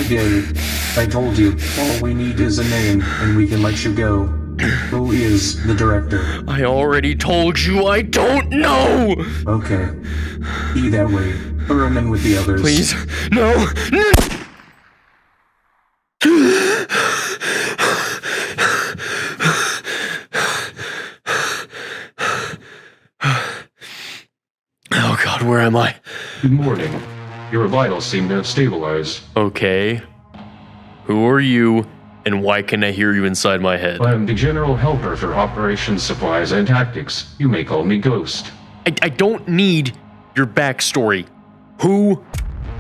did. I told you, all we need is a name, and we can let you go. Who is the director? I already told you I don't know! Okay. Be that way. Throw him in with the others. Please, no! Oh god, where am I? Good morning. Your vitals seem to have stabilized. Okay. Who are you, and why can I hear you inside my head? I'm the general helper for operations, supplies, and tactics. You may call me Ghost. I don't need your backstory. Who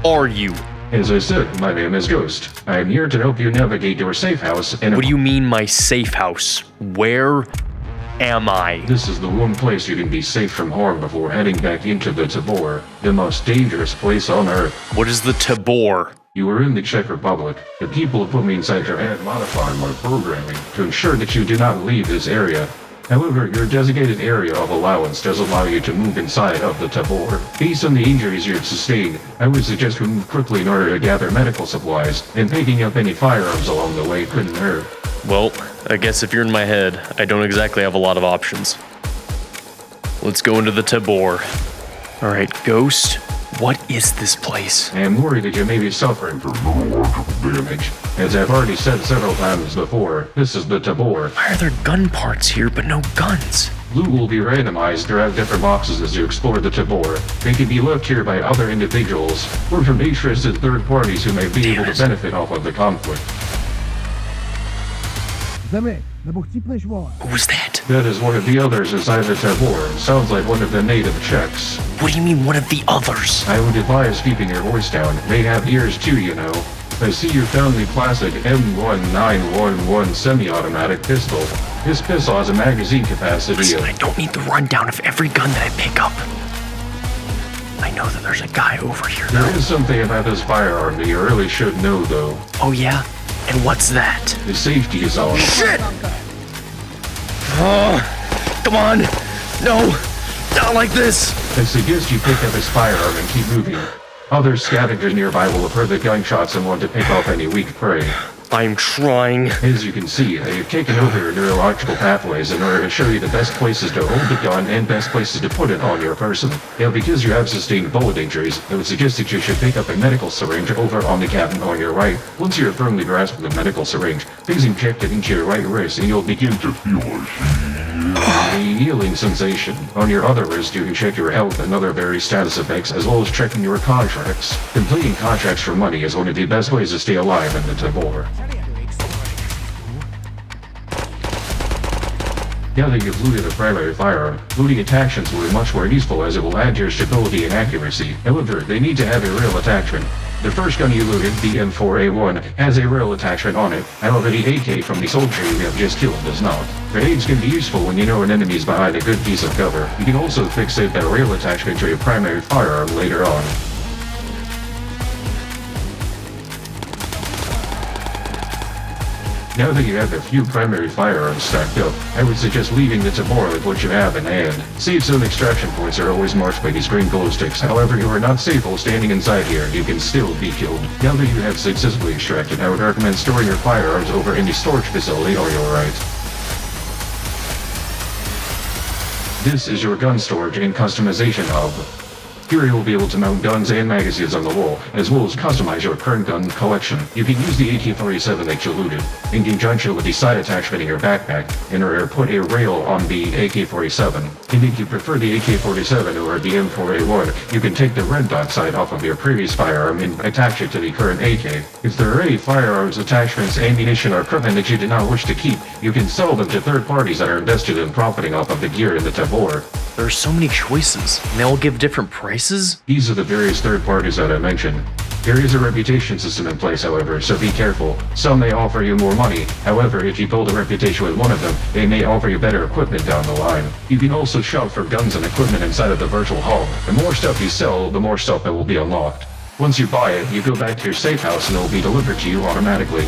are you? As I said, my name is Ghost. I am here to help you navigate your safe house and— What do you mean my safe house? Where am I? This is the one place you can be safe from harm before heading back into the Tabor, the most dangerous place on Earth. What is the Tabor? You are in the Czech Republic. The people have put me inside your head, modifying my programming to ensure that you do not leave this area. However, your designated area of allowance does allow you to move inside of the Tabor. Based on the injuries you have sustained, I would suggest we move quickly in order to gather medical supplies, and picking up any firearms along the way couldn't hurt. Well, I guess if you're in my head, I don't exactly have a lot of options. Let's go into the Tabor. Alright, Ghost, what is this place? I am worried that you may be suffering from neurological damage. As I've already said several times before, this is the Tabor. Why are there gun parts here but no guns? Loot will be randomized throughout different boxes as you explore the Tabor. They can be left here by other individuals, or from interested third parties who may be able to benefit off of the conflict. Who was that? That is one of the others inside the Tabor. Sounds like one of the native Czechs. What do you mean one of the others? I would advise keeping your voice down. They have ears too, you know. I see you found the classic M1911 semi-automatic pistol. This pistol has a magazine capacity Listen, of— I don't need the rundown of every gun that I pick up. I know that there's a guy over here, though. There is something about this firearm that you really should know, though. Oh yeah? And what's that? The safety is on. Shit! Oh, come on! No! Not like this! I suggest you pick up his firearm and keep moving. Other scavengers nearby will have heard the gunshots and want to pick off any weak prey. I'm trying. As you can see, they have taken over your neurological pathways in order to show you the best places to hold the gun and best places to put it on your person. Now, because you have sustained bullet injuries, I would suggest that you should pick up a medical syringe over on the cabinet on your right. Once you're firmly grasping the medical syringe, please inject it into your right wrist and you'll begin to feel a healing sensation. On your other wrist, you can check your health and other various status effects, as well as checking your contracts. Completing contracts for money is one of the best ways to stay alive in the Tabor. Now that you've looted a primary firearm, looting attachments will be much more useful as it will add to your stability and accuracy. However, they need to have a rail attachment. The first gun you looted, the M4A1, has a rail attachment on it. However, the AK from the soldier you have just killed does not. Grenades can be useful when you know an enemy is behind a good piece of cover. You can also fixate that rail attachment to your primary firearm later on. Now that you have a few primary firearms stacked up, I would suggest leaving the Tabor with what you have in hand. Safe zone extraction points are always marked by these green glow sticks. However, you are not safe while standing inside here. You can still be killed. Now that you have successfully extracted, I would recommend storing your firearms over in the storage facility on your right. This is your gun storage and customization hub. Here you will be able to mount guns and magazines on the wall, as well as customize your current gun collection. You can use the AK-47 that you looted, in conjunction with the side attachment in your backpack, in order to put a rail on the AK-47. And if you prefer the AK-47 or the M4A1, you can take the red dot sight off of your previous firearm and attach it to the current AK. If there are any firearms, attachments, ammunition, or equipment that you do not wish to keep, you can sell them to third parties that are invested in profiting off of the gear in the Tabor. There are so many choices, and they all give different prices? These are the various third parties that I mentioned. There is a reputation system in place, however, so be careful. Some may offer you more money. However, if you build a reputation with one of them, they may offer you better equipment down the line. You can also shop for guns and equipment inside of the virtual hub. The more stuff you sell, the more stuff that will be unlocked. Once you buy it, you go back to your safe house and it will be delivered to you automatically.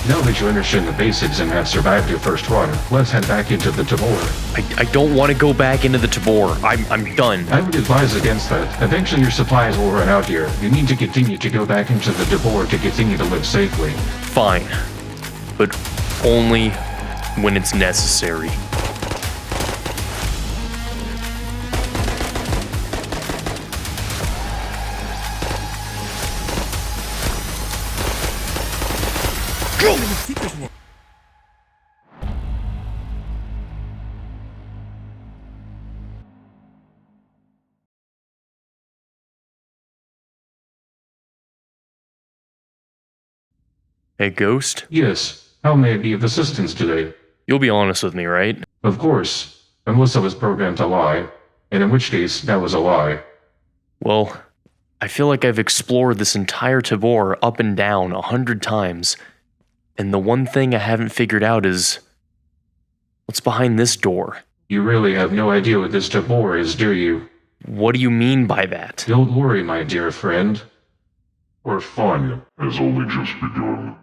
Now that you understand the basics and have survived your first run, let's head back into the Tabor. I don't want to go back into the Tabor. I'm done. I would advise against that. Eventually your supplies will run out here. You need to continue to go back into the Tabor to continue to live safely. Fine. But only when it's necessary. Hey, Ghost? Yes, how may I be of assistance today? You'll be honest with me, right? Of course, unless I was programmed to lie, and in which case, that was a lie. Well, I feel like I've explored this entire Tabor up and down 100 times, and the one thing I haven't figured out is what's behind this door? You really have no idea what this Tabor is, do you? What do you mean by that? Don't worry, my dear friend. Our fun has only just begun.